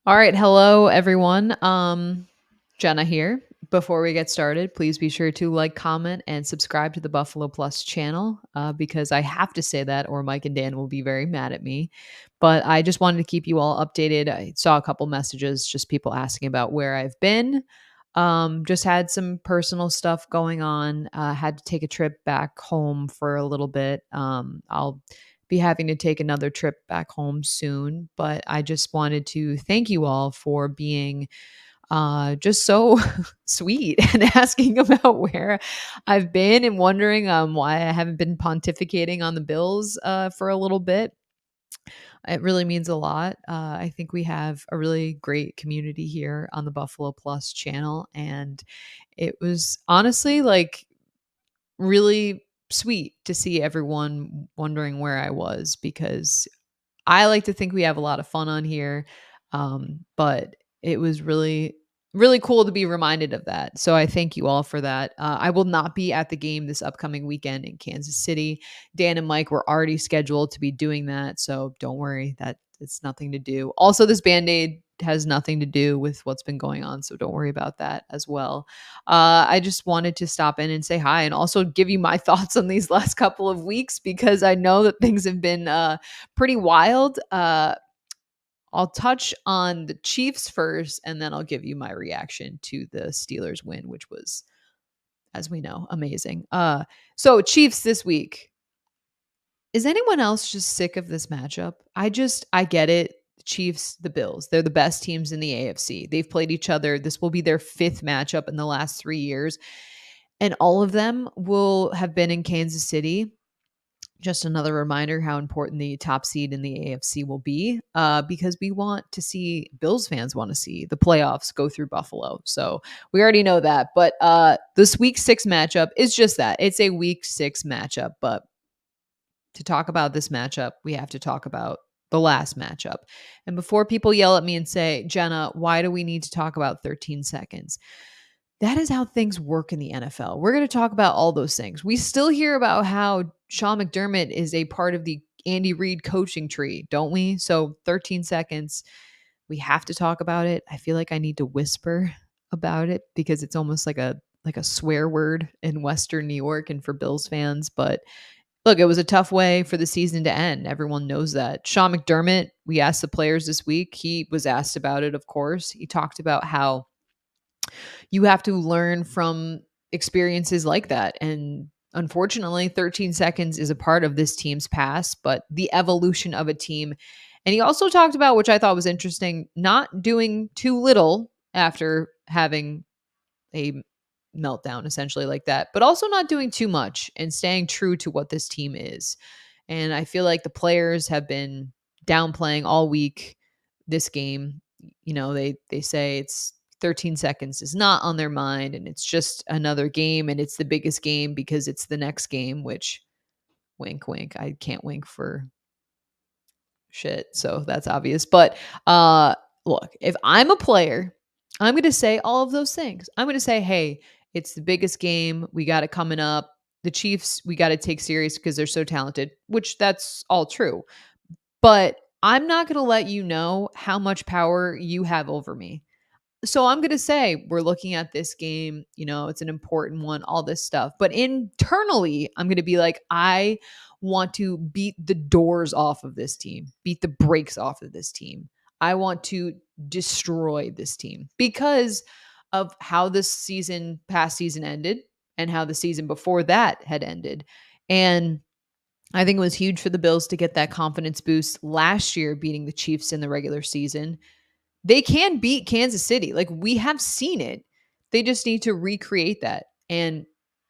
All right, hello everyone. Jenna here. Before we get started, please be sure to like, comment, and subscribe to the Buffalo Plus channel because I have to say that, or Mike and Dan will be very mad at me. But I just wanted to keep you all updated. I saw a couple messages, just people asking about where I've been. Just had some personal stuff going on. Had to take a trip back home for a little bit. I'll be having to take another trip back home soon, but I just wanted to thank you all for being just so sweet and asking about where I've been and wondering why I haven't been pontificating on the Bills for a little bit. It really means a lot. I think we have a really great community here on the Buffalo Plus channel, and it was honestly like really sweet to see everyone wondering where I was because I like to think we have a lot of fun on here. But it was really, really cool to be reminded of that. So I thank you all for that. I will not be at the game this upcoming weekend in Kansas City. Dan and Mike were already scheduled to be doing that. So don't worry, that it's nothing to do. Also, this band aid has nothing to do with what's been going on. So don't worry about that as well. I just wanted to stop in and say hi and also give you my thoughts on these last couple of weeks because I know that things have been pretty wild. I'll touch on the Chiefs first, and then I'll give you my reaction to the Steelers win, which was, as we know, amazing. So Chiefs this week. Is anyone else just sick of this matchup? I get it. Chiefs, the Bills, they're the best teams in the AFC. They've played each other. This will be their fifth matchup in the last 3 years, and all of them will have been in Kansas City. Just another reminder how important the top seed in the AFC will be because we want to see Bills fans want to see the playoffs go through Buffalo. So we already know that. But this week six matchup is just that. It's a week six matchup. But to talk about this matchup, we have to talk about the last matchup. And before people yell at me and say, Jenna, why do we need to talk about 13 seconds? That is how things work in the NFL. We're going to talk about all those things. We still hear about how Sean McDermott is a part of the Andy Reid coaching tree, don't we? So 13 seconds, we have to talk about it. I feel like I need to whisper about it because it's almost like a swear word in Western New York and for Bills fans. But look, it was a tough way for the season to end. Everyone knows that. Sean McDermott, we asked the players this week. He was asked about it, of course. He talked about how you have to learn from experiences like that. And unfortunately, 13 seconds is a part of this team's past, but the evolution of a team. And he also talked about, which I thought was interesting, not doing too little after having a meltdown essentially like that, but also not doing too much and staying true to what this team is. And I feel like the players have been downplaying all week this game. You know, they say it's 13 seconds is not on their mind and it's just another game and it's the biggest game because it's the next game, which wink wink. I can't wink for shit. So that's obvious. But look, if I'm a player, I'm going to say all of those things. I'm going to say, hey, it's the biggest game. We got it coming up. The Chiefs, we got to take serious because they're so talented, which that's all true. But I'm not going to let you know how much power you have over me. So I'm going to say we're looking at this game, you know, it's an important one, all this stuff. But internally, I'm going to be like, I want to beat the doors off of this team, beat the brakes off of this team. I want to destroy this team because of how this past season ended and how the season before that had ended. And I think it was huge for the Bills to get that confidence boost last year, beating the Chiefs in the regular season. They can beat Kansas City. Like we have seen it. They just need to recreate that. And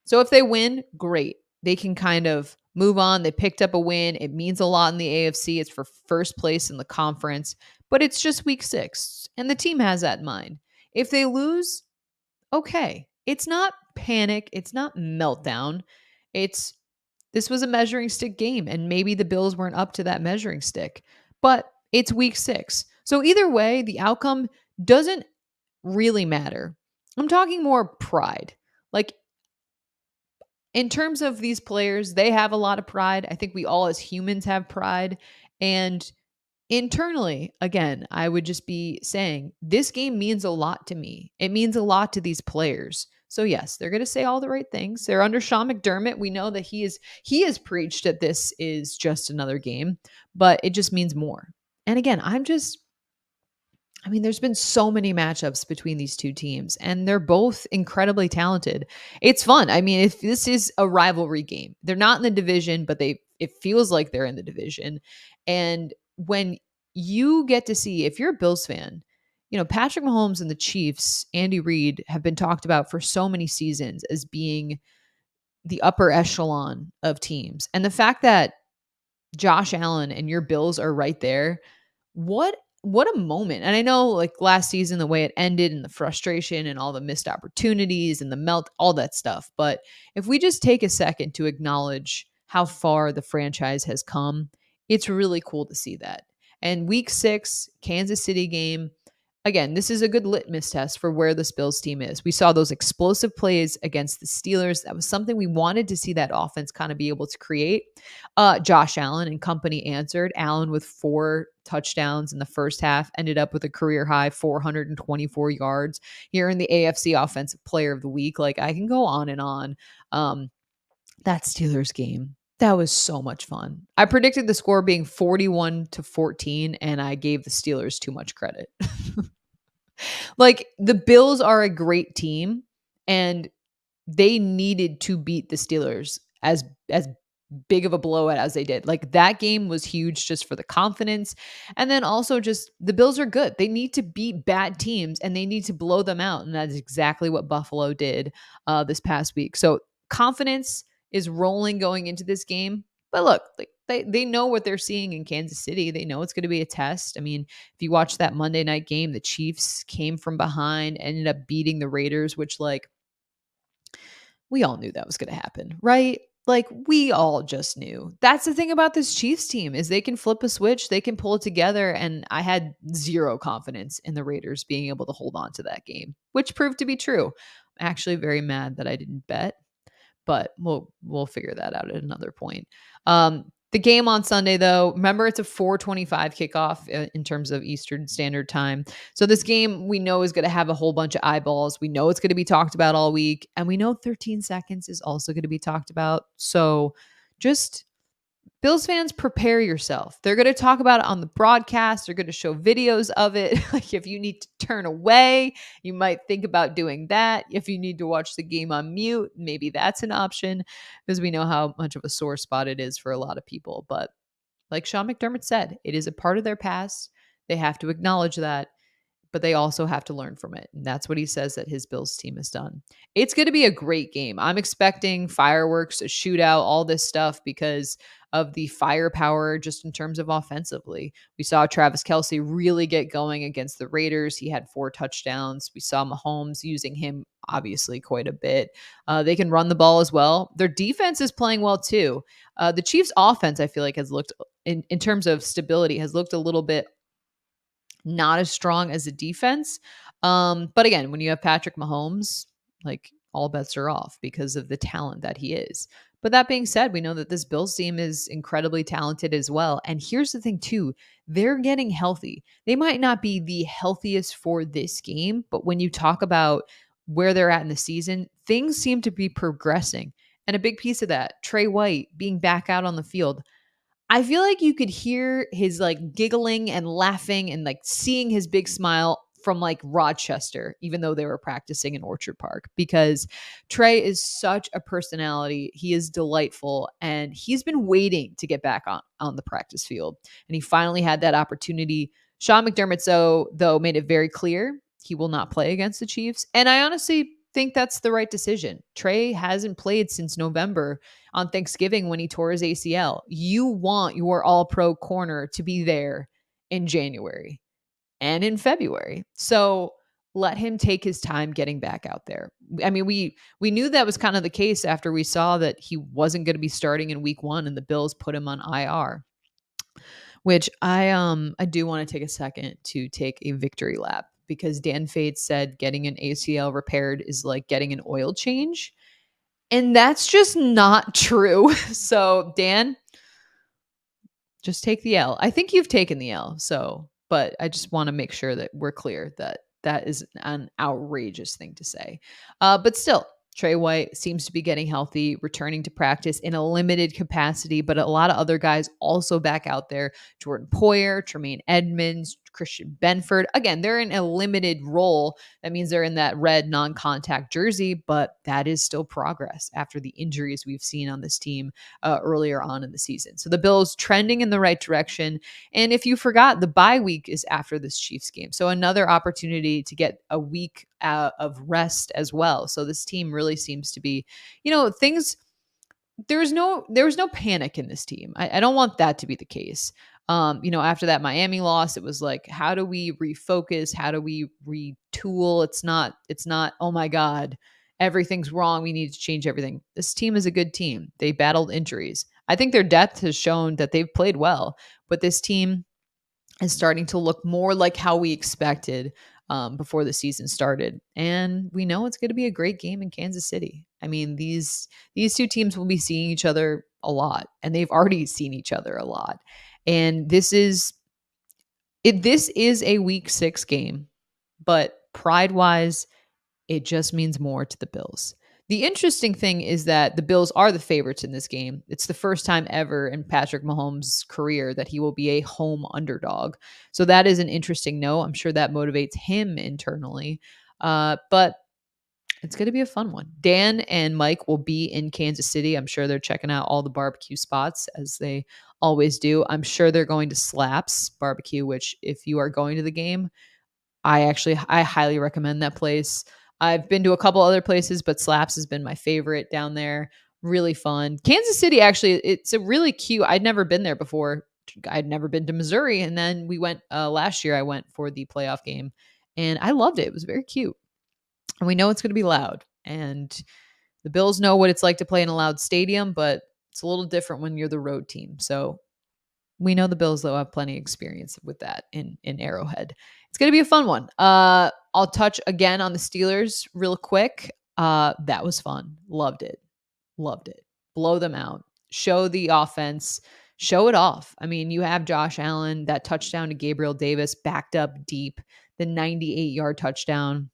so if they win, great. They can kind of move on. They picked up a win. It means a lot in the AFC. It's for first place in the conference, but it's just week 6 and the team has that in mind. If they lose, okay. It's not panic, it's not meltdown. It's this was a measuring stick game and maybe the Bills weren't up to that measuring stick. But it's week 6. So either way, the outcome doesn't really matter. I'm talking more pride. Like in terms of these players, they have a lot of pride. I think we all as humans have pride. And internally, again, I would just be saying this game means a lot to me. It means a lot to these players. So yes, they're going to say all the right things. They're under Sean McDermott. We know that he has preached that this is just another game, but it just means more. And again, there's been so many matchups between these two teams, and they're both incredibly talented. It's fun. I mean, if this is a rivalry game, they're not in the division, but it feels like they're in the division. And when you get to see, if you're a Bills fan, Patrick Mahomes and the Chiefs, Andy Reid, have been talked about for so many seasons as being the upper echelon of teams. And the fact that Josh Allen and your Bills are right there. What a moment. And I know like last season the way it ended and the frustration and all the missed opportunities and the melt, all that stuff. But if we just take a second to acknowledge how far the franchise has come, it's really cool to see that. And week 6, Kansas City game, again, this is a good litmus test for where the Bills team is. We saw those explosive plays against the Steelers. That was something we wanted to see that offense kind of be able to create. Josh Allen and company answered. Allen with 4 touchdowns in the first half, ended up with a career high 424 yards here in the AFC Offensive Player of the Week. Like I can go on and on. Um, that Steelers game, that was so much fun. I predicted the score being 41-14, and I gave the Steelers too much credit. Like the Bills are a great team, and they needed to beat the Steelers as big of a blowout as they did. Like that game was huge just for the confidence. And then also just the Bills are good. They need to beat bad teams and they need to blow them out. And that's exactly what Buffalo did this past week. So confidence is rolling going into this game. But look, like they know what they're seeing in Kansas City. They know it's going to be a test. I mean, if you watch that Monday night game, the Chiefs came from behind, ended up beating the Raiders, which like we all knew that was going to happen, right? Like we all just knew. That's the thing about this Chiefs team is they can flip a switch, they can pull it together, and I had zero confidence in the Raiders being able to hold on to that game, which proved to be true. I'm actually very mad that I didn't bet, but we'll figure that out at another point. The game on Sunday, though, remember it's a 4:25 kickoff in terms of Eastern Standard Time. So this game we know is going to have a whole bunch of eyeballs. We know it's going to be talked about all week, and we know 13 seconds is also going to be talked about. So just Bills fans, prepare yourself. They're going to talk about it on the broadcast. They're going to show videos of it. Like if you need to turn away, you might think about doing that. If you need to watch the game on mute, maybe that's an option because we know how much of a sore spot it is for a lot of people. But like Sean McDermott said, it is a part of their past. They have to acknowledge that, but they also have to learn from it. And that's what he says that his Bills team has done. It's going to be a great game. I'm expecting fireworks, a shootout, all this stuff because of the firepower just in terms of offensively. We saw Travis Kelce really get going against the Raiders. He had 4 touchdowns. We saw Mahomes using him obviously quite a bit. They can run the ball as well. Their defense is playing well too. The Chiefs offense, I feel like has looked in terms of stability, has looked a little bit not as strong as a defense. But again, when you have Patrick Mahomes, like all bets are off because of the talent that he is. But that being said, we know that this Bills team is incredibly talented as well. And here's the thing, too, they're getting healthy. They might not be the healthiest for this game, but when you talk about where they're at in the season, things seem to be progressing. And a big piece of that, Trey White being back out on the field. I feel like you could hear his like giggling and laughing and like seeing his big smile from like Rochester, even though they were practicing in Orchard Park, because Trey is such a personality. He is delightful and he's been waiting to get back on the practice field. And he finally had that opportunity. Sean McDermott, though, made it very clear he will not play against the Chiefs. And I honestly think that's the right decision. Trey hasn't played since November on Thanksgiving when he tore his ACL. You want your all pro corner to be there in January and in February. So let him take his time getting back out there. I mean, we knew that was kind of the case after we saw that he wasn't going to be starting in week 1 and the Bills put him on IR. Which I do want to take a second to take a victory lap because Dan Fate said getting an ACL repaired is like getting an oil change. And that's just not true. So, Dan, Just take the L. I think you've taken the L. So, but I just want to make sure that we're clear that that is an outrageous thing to say. But still, Trey White seems to be getting healthy, returning to practice in a limited capacity, but a lot of other guys also back out there. Jordan Poyer, Tremaine Edmonds, Christian Benford. Again, they're in a limited role. That means they're in that red non contact jersey, but that is still progress after the injuries we've seen on this team earlier on in the season. So the Bills trending in the right direction. And if you forgot, the bye week is after this Chiefs game. So another opportunity to get a week of rest as well. So this team really seems to be, things. There was no panic in this team. I don't want that to be the case. After that Miami loss, it was like, how do we refocus? How do we retool? It's not, oh my God, everything's wrong. We need to change everything. This team is a good team. They battled injuries. I think their depth has shown that they've played well, but this team is starting to look more like how we expected before the season started. And we know it's going to be a great game in Kansas City. I mean, these two teams will be seeing each other a lot, and they've already seen each other a lot. And this is a week 6 game, but pride-wise, it just means more to the Bills. The interesting thing is that the Bills are the favorites in this game. It's the first time ever in Patrick Mahomes' career that he will be a home underdog. So that is an interesting note. I'm sure that motivates him internally. But it's going to be a fun one. Dan and Mike will be in Kansas City. I'm sure they're checking out all the barbecue spots as they always do. I'm sure they're going to Slaps Barbecue, which if you are going to the game, I highly recommend that place. I've been to a couple other places, but Slaps has been my favorite down there. Really fun. Kansas City, actually, it's a really cute. I'd never been there before. I'd never been to Missouri, and then we went last year. I went for the playoff game, and I loved it. It was very cute, and we know it's going to be loud. And the Bills know what it's like to play in a loud stadium, but it's a little different when you're the road team. So we know the Bills, though, have plenty of experience with that in Arrowhead. It's going to be a fun one. I'll touch again on the Steelers real quick. That was fun. Loved it. Loved it. Blow them out. Show the offense. Show it off. I mean, you have Josh Allen, that touchdown to Gabriel Davis backed up deep, the 98-yard touchdown.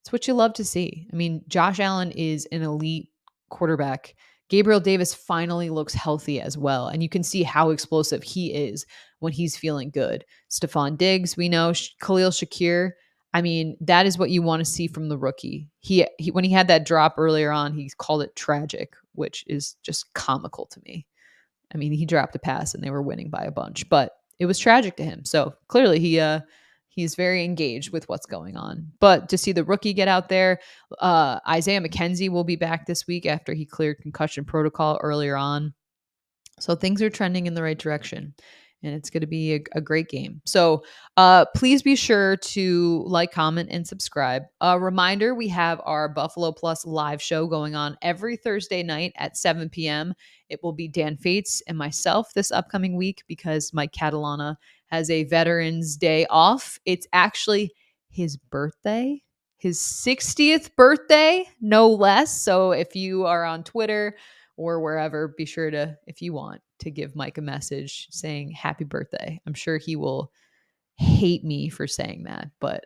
It's what you love to see. I mean, Josh Allen is an elite quarterback. Gabriel Davis finally looks healthy as well. And you can see how explosive he is when he's feeling good. Stephon Diggs, we know. Khalil Shakir. I mean, that is what you want to see from the rookie. He when he had that drop earlier on, he called it tragic, which is just comical to me. I mean, he dropped a pass and they were winning by a bunch, but it was tragic to him. So clearly he's very engaged with what's going on. But to see the rookie get out there, Isaiah McKenzie will be back this week after he cleared concussion protocol earlier on. So things are trending in the right direction. And it's going to be a great game. So please be sure to like, comment, and subscribe. A reminder, we have our Buffalo Plus live show going on every Thursday night at 7 p.m. It will be Dan Fates and myself this upcoming week because Mike Catalana has a Veterans Day off. It's actually his birthday, his 60th birthday, no less. So if you are on Twitter or wherever, be sure to, if you want, to give Mike a message saying happy birthday. I'm sure he will hate me for saying that, but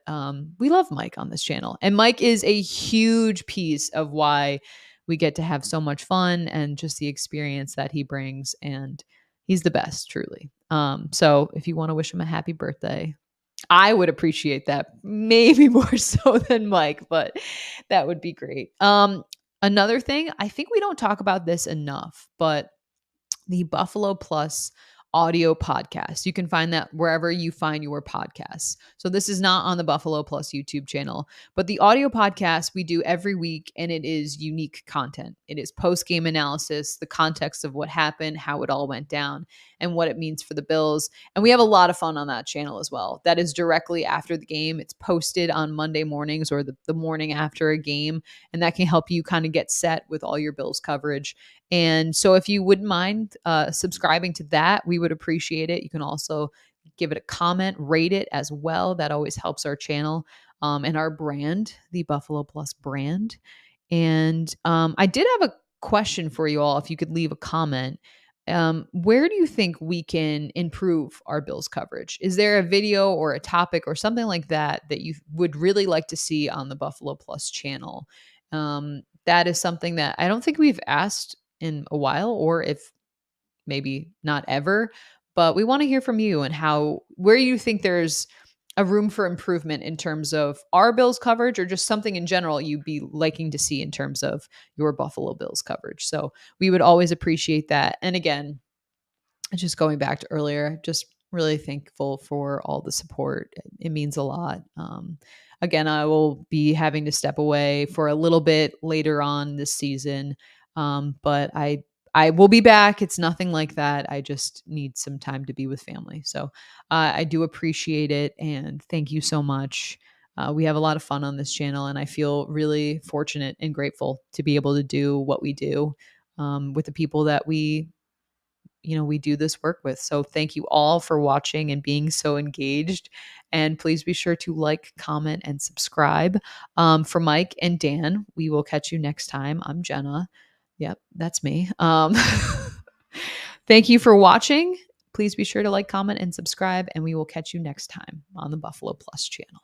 we love Mike on this channel. And Mike is a huge piece of why we get to have so much fun and just the experience that he brings. And he's the best, truly. So if you want to wish him a happy birthday, I would appreciate that maybe more so than Mike, but that would be great. Another thing, I think we don't talk about this enough, but the Buffalo Plus audio podcast. You can find that wherever you find your podcasts. So this is not on the Buffalo Plus YouTube channel, but the audio podcast we do every week, and it is unique content. It is post-game analysis, the context of what happened, how it all went down, and what it means for the Bills. And we have a lot of fun on that channel as well. That is directly after the game. It's posted on Monday mornings or the morning after a game, and that can help you kind of get set with all your Bills coverage. And so if you wouldn't mind subscribing to that, we would appreciate it. You can also give it a comment, rate it as well. That always helps our channel and our brand, the Buffalo Plus brand. And I did have a question for you all, if you could leave a comment. Where do you think we can improve our Bills coverage? Is there a video or a topic or something like that that you would really like to see on the Buffalo Plus channel? That is something that I don't think we've asked in a while, or if maybe not ever, but we want to hear from you and how where you think there's a room for improvement in terms of our Bills coverage or just something in general you'd be liking to see in terms of your Buffalo Bills coverage. So we would always appreciate that. And again, just going back to earlier, just really thankful for all the support. It means a lot. Again, I will be having to step away for a little bit later on this season, but I will be back. It's nothing like that. I just need some time to be with family. So I do appreciate it, and thank you so much. We have a lot of fun on this channel, and I feel really fortunate and grateful to be able to do what we do with the people that we do this work with. So thank you all for watching and being so engaged. And please be sure to like, comment, and subscribe. For Mike and Dan, we will catch you next time. I'm Jenna. Yep, that's me. Thank you for watching. Please be sure to like, comment, and subscribe, and we will catch you next time on the Buffalo Plus channel.